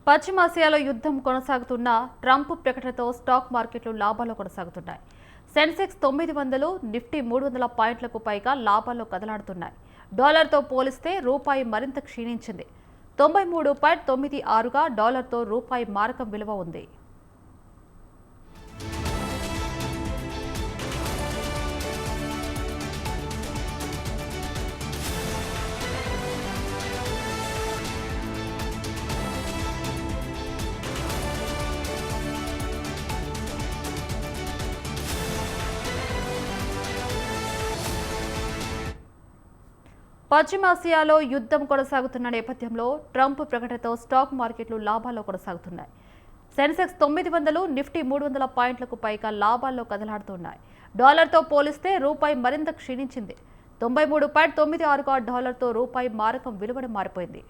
పశ్చిమాసియాలో యుద్ధం కొనసాగుతున్న ట్రంప్ ప్రకటనతో స్టాక్ మార్కెట్లు లాభాల్లో కొనసాగుతున్నాయి. సెన్సెక్స్ 900, నిఫ్టీ 300 పాయింట్లకు పైగా లాభాల్లో కదలాడుతున్నాయి. డాలర్తో పోలిస్తే రూపాయి మరింత క్షీణించింది. 93.96గా డాలర్తో రూపాయి మారకం విలువ ఉంది. పశ్చిమాసియాలో యుద్ధం కొనసాగుతున్న నేపథ్యంలో ట్రంప్ ప్రకటనతో స్టాక్ మార్కెట్లు లాభాల్లో కొనసాగుతున్నాయి. సెన్సెక్స్ 900, నిఫ్టీ 300 పాయింట్లకు పైగా లాభాల్లో కదలాడుతున్నాయి. డాలర్తో పోలిస్తే రూపాయి మరింత క్షీణించింది. 93.96గా డాలర్తో రూపాయి మారకం విలువను మారిపోయింది.